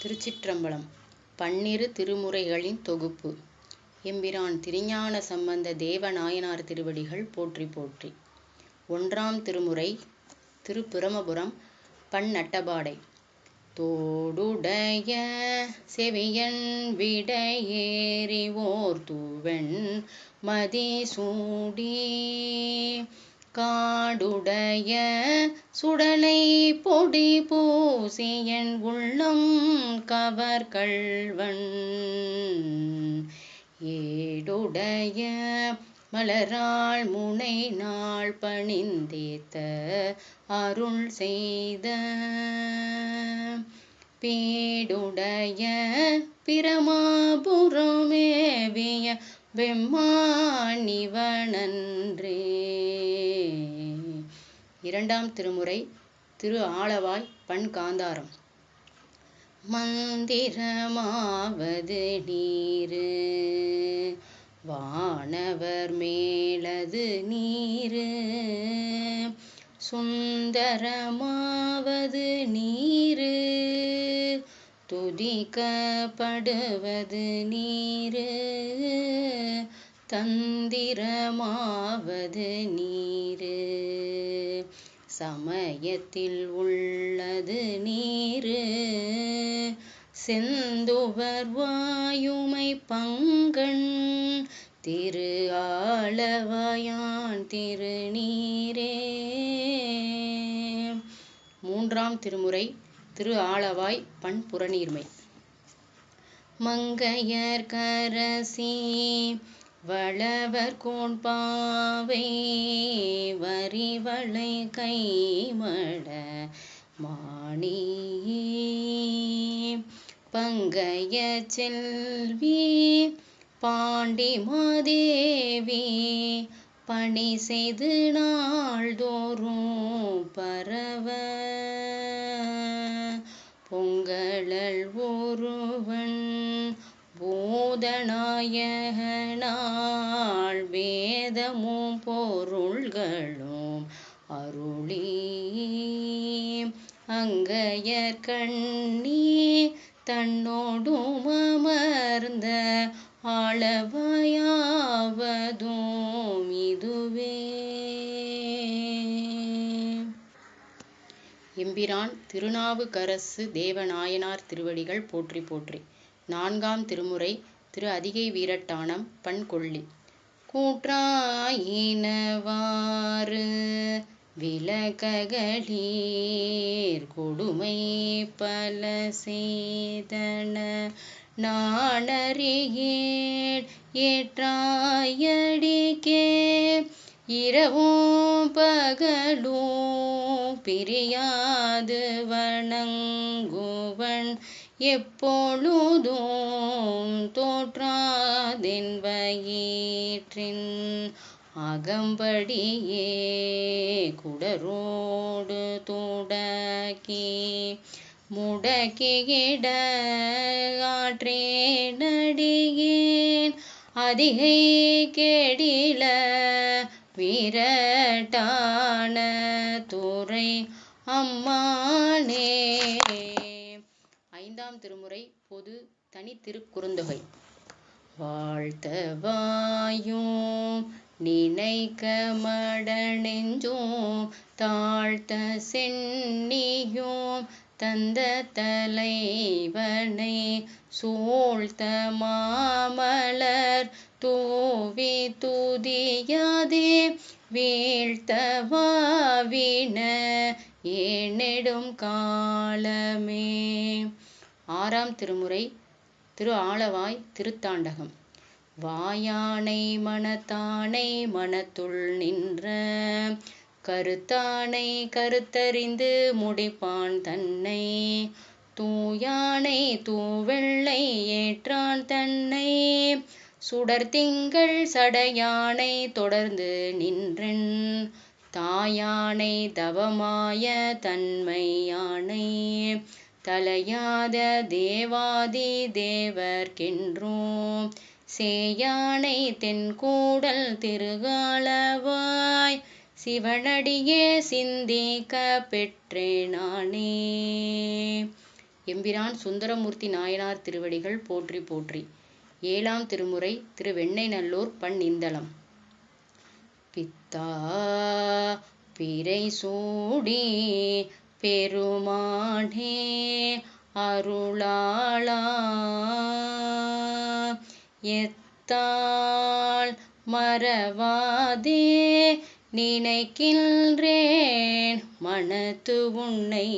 திருச்சிற்றம்பலம். பன்னிரு திருமுறைகளின் தொகுப்பு. எம்பிரான் திருஞான சம்பந்த தேவநாயனார் திருவடிகள் போற்றி போற்றி. ஒன்றாம் திருமுறை. திருப்பிரமபுரம். பண் நட்டபாடை. தோடுடைய செவியன் விடையேறிவோர் தூவெண் மதிசூடி காடுடைய சுடலை பொடி பூசியன் உள்ளம் கவர்கள்வன் ஏடுடைய மலராள் முனை நாள் பணிந்தேத்த அருள் செய்த பீடுடைய பிரமாபுரமேவிய வெம்மானிவனன்றே. இரண்டாம் திருமுறை. திரு ஆலவாய். பண் காந்தாரம். மந்திரமாவது நீரு வானவர் மேலது நீரு சுந்தரமாவது நீரு துதிக்கப்படுவது நீரு தந்திரமாவது நீரு சமயத்தில் உள்ளது நீரு செந்துவர் வாயுமை பங்கன் திரு ஆலவாயான் திருநீரே. மூன்றாம் திருமுறை. திரு ஆலவாய். பண் புறநீர்மை. மங்கையர் கரசி வளவர் கோண்பாவை வரிவளை கைமட மாணி பங்கைய செல்வி பாண்டி மாதேவி பணி செய்து நாள்தோறும் பரவ பொங்கழல் ஒருவன் பூதநாயகனாள் வேதமும் பொருள்களும் அருளி அங்கையர் கண்ணி தன்னோடும் அமர்ந்த ஆளவாயாவதும் இதுவே. எம்பிரான் திருநாவுக்கரசு தேவநாயனார் திருவடிகள் போற்றி போற்றி. நான்காம் திருமுறை. திரு அதிகை வீரட்டானம். பண் கொள்ளி. கூற்றாயினவாறு விலககளீர் கொடுமை பல செய்தன நாணறியேன் ஏற்றாயடிக்கே இரவும் பகலும் பிரியாது வணங்குவன் எப்பொழுதும் தோற்றாதென் வயிற்றின் அகம்படியே குடரோடு துடக்கி முடக்கிட ஆற்றேனடியேன் அதிகை கெடில வீரட்டான துறை அம்மானே. ஐந்தாம் திருமுறை. பொது. தனி திருக்குறுந்தொகை. வாழ்த்தவாயும் நினைக்க மடநெஞ்சும் தாழ்த்த சென்னியும் தந்த தலைவனை சூழ்த்த மாமலர் தூவி துதியாதே வீழ்த்தவாவின ஏனெடும் காலமே. ஆறாம் திருமுறை. திரு ஆலவாய். திருத்தாண்டகம். வாயானை மனத்தானை மனத்துள் நின்ற கருத்தானை கருத்தறிந்து முடிப்பான் தன்னை தூயானை தூவெள்ளை ஏற்றான் தன்னை சுடர்திங்கள் சடையானை தொடர்ந்து நின்றன் தாயானை தவமாய தன்மையானை தலையாத தேவாதி தேவர்க்கென்றும் சேயானை தென்கூடல் திருகாலவாய் சிவனடியே சிந்திக்க பெற்றேனானே. எம்பிரான் சுந்தரமூர்த்தி நாயனார் திருவடிகள் போற்றி போற்றி. 7ஆம் திருமுறை திரு வெண்ணெய்நல்லூர் பண் இந்தளம். பித்தா பிறை சூடி பெருமானே அருளாளா எத்தால் மறவாதே நினைக்கின்றேன் மனத்து உன்னை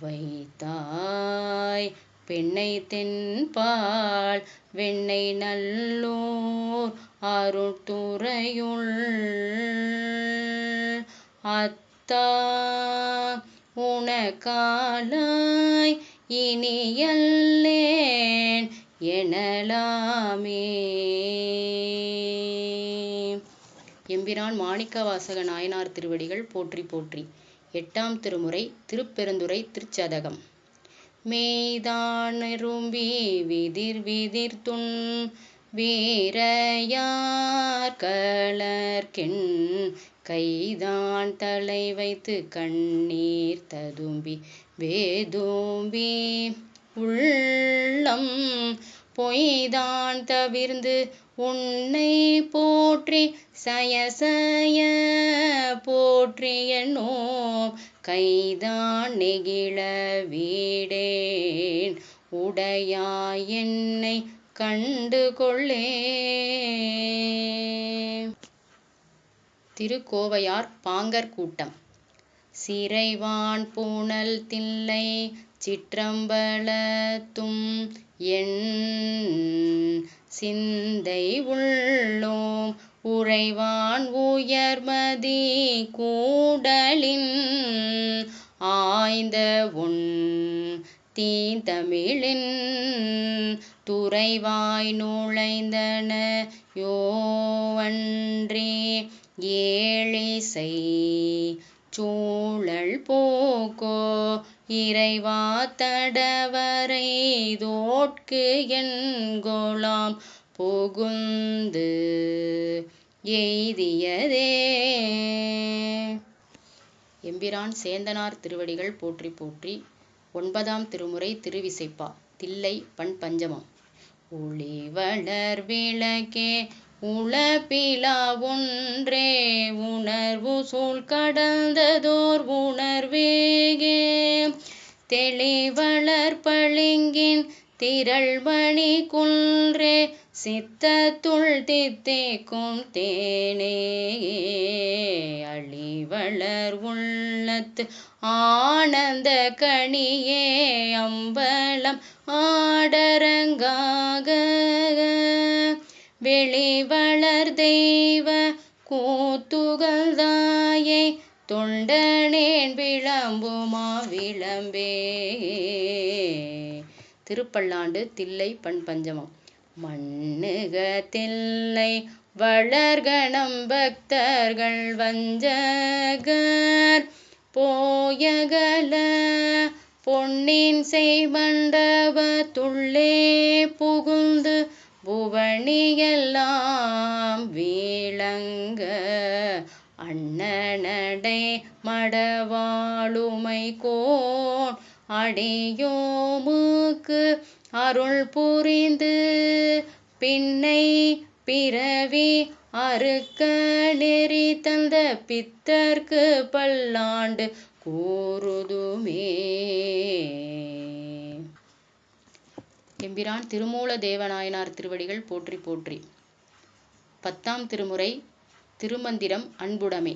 வைத்தாய் பெண்ணை தென்பால் வெண்ணெய் நல்லூர் அருட்துறையுள் அத்தா உனக்காலாய் இனியல்லேன் எனலாமே. எம்பிரான் மாணிக்கவாசக நாயனார் திருவடிகள் போற்றி போற்றி. 8ஆம் திருமுறை திருப்பெருந்துறை திருச்சதகம். மெய்தானெரும்பி விதிர் விதிர்த்துண் வீரையார் கலர்கென் கைதான் தலை வைத்து கண்ணீர் ததும்பி வேதும்பி உள்ளம் பொய்தான் தவிர்ந்து உன்னை போற்றி சயசய போற்றியனோ கைதான் நெகிழ வீடேன் உடையாய் என்னை கண்டு கொள்ளே. திருக்கோவையார் பாங்கர் கூட்டம். சிறைவான் பூணல் தில்லை சிற்றம்பலத்தும் என் சிந்தை உள்ளோம் உறைவான் உயர்மதி கூடலின் ஆய்ந்த உன் தீந்தமிழின் துறைவாய் நுழைந்தன யோவன்றே ஏழிசை சூழல் போக்கோ இறைவா தடவரை தோட்கு என்கொலாம் புகுந்து எய்தியதே. எம்பிரான் சேந்தனார் திருவடிகள் போற்றி போற்றி. 9ஆம் திருமுறை திருவிசைப்பா. தில்லை பண் பஞ்சமம். ஒளிவளர் விளக்கே உளப்பிலா ஒன்றே உணர்வு சூழ் கடந்ததோர் உணர்வேகே தெளிவளர் பளிங்கின் திரள்மணி குன்றே சித்தத்துள் தித்திக்கும் தேனே அழிவளர் உள்ளத்து ஆனந்த கனியே அம்பலம் ஆடரங்காக வெளிவளர் தெய்வ கூத்துகள்தாயை தொண்டனேன் விளம்புமா விளம்பே. திருப்பல்லாண்டு தில்லை பண் பஞ்சமம். மண்ணுக தில்லை வளர்கணம் பக்தர்கள் வஞ்சகர் போயகல பொன்னின் செய்மண்டபத்துள்ளே புகுந்து புவனியெல்லாம் வீழங்க அண்ணனடை மடவாளுமை கோன் அடியோமுக்கு அருள் புரிந்து பின்னை பிறவி அறுக்க நெறி தந்த பித்தர்க்கு பல்லாண்டு கூறுதுமே. எம்பிரான் திருமூல தேவநாயனார் திருவடிகள் போற்றி போற்றி. 10ஆம் திருமுறை திருமந்திரம் அன்புடைமை.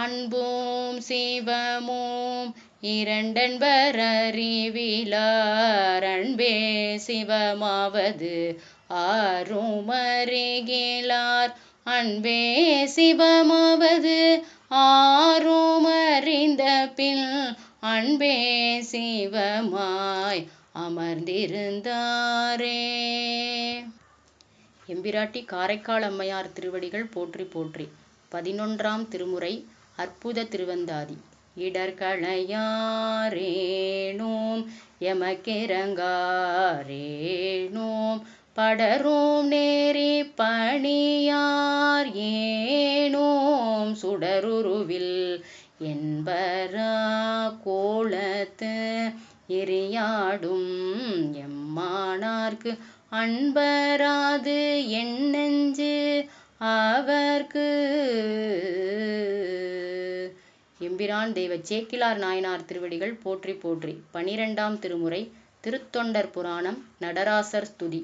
அன்பும் சிவமும் இரண்டன்பர் அறிவிலார் அன்பே சிவமாவது ஆருமறிகிலார் அன்பே சிவமாவது ஆருமறிந்த பின் அன்பே சிவமாய் அமர்ந்திருந்தாரே. எம்பிராட்டி காரைக்கால் அம்மையார் திருவடிகள் போற்றி போற்றி. 11ஆம் திருமுறை அற்புத திருவந்தாதி. இடர்களையாரேனோம் எமக்கிறங்காரேனோம் படரும் நேரி பணியார் ஏனோம் சுடருருவில் என்பரா கோலத்து எரியாடும் எம்மானார்க்கு அன்பராது என் நெஞ்சு அவர்க்கு. எம்பிரான் தெய்வ சேக்கிழார் நாயனார் திருவடிகள் போற்றி போற்றி. 12ஆம் திருமுறை திருத்தொண்டர் புராணம் நடராசர் ஸ்துதி.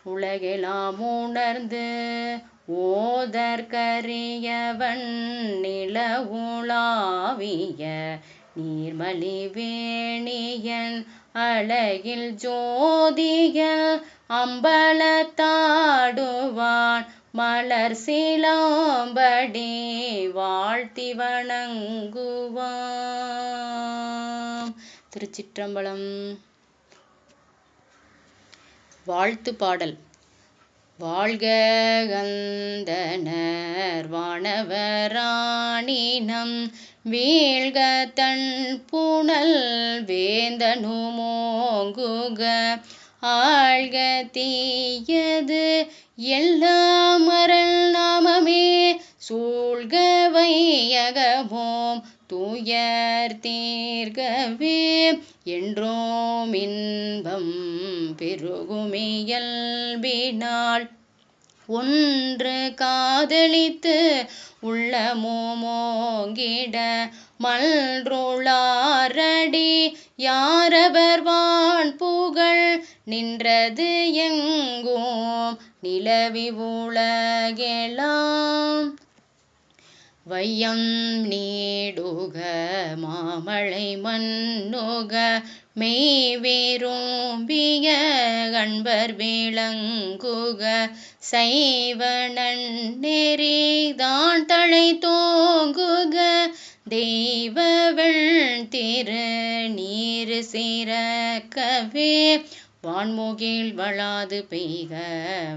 உலகெலாம் உணர்ந்து ஓதற்கரியவன் நிலவுலாவிய நீர்மலி வேணியன் அழகில் ஜோதியல் அம்பலத்தாடுவான் மலர் சிலம்படி வாழ்த்தி வணங்குவாம். திருச்சிற்றம்பலம். வாழ்த்து பாடல். வாழ்க கந்தனர் வானவராணினம் வீழ்க தன் புனல் வேந்தனுமோங்குக ஆழ்க தீயது எல்லாம் மறல் நாமமே சூழ்க வையகமோம் துயர் தீர்கவே என்றோம் இன்பம் பெருகுமியல்பினால் ஒன்று காதலித்து உள்ளமோங்கிட மல்ருளாரடி யாரவர் வான் புகழ் நின்றது எங்கும் நிலவி உலகெலாம் வையம் நீடுக மாமழை மன்னுக மெய்விரும்பிய கண்பர் விளங்குக சைவ நன்னெறி தான் தழை தோங்குக தெய்வவள் திரு நீர் சிறக்கவே வான்முகில் வளாது பெய்க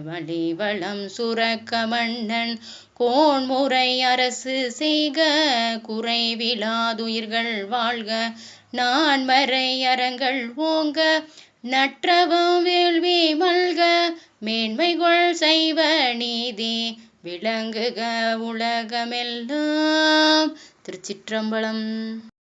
வளிவளம் சுரக்க மன்னன் கோன்முறை அரசு செய்க குறைவிலாதுயிர்கள் வாழ்க நான்மறை அறங்கள் ஓங்க நற்றவம் வேள்வி மல்க மேன்மைகொள் சைவ நீதி விளங்குக உலகமெல்லாம். திருச்சிற்றம்பலம்.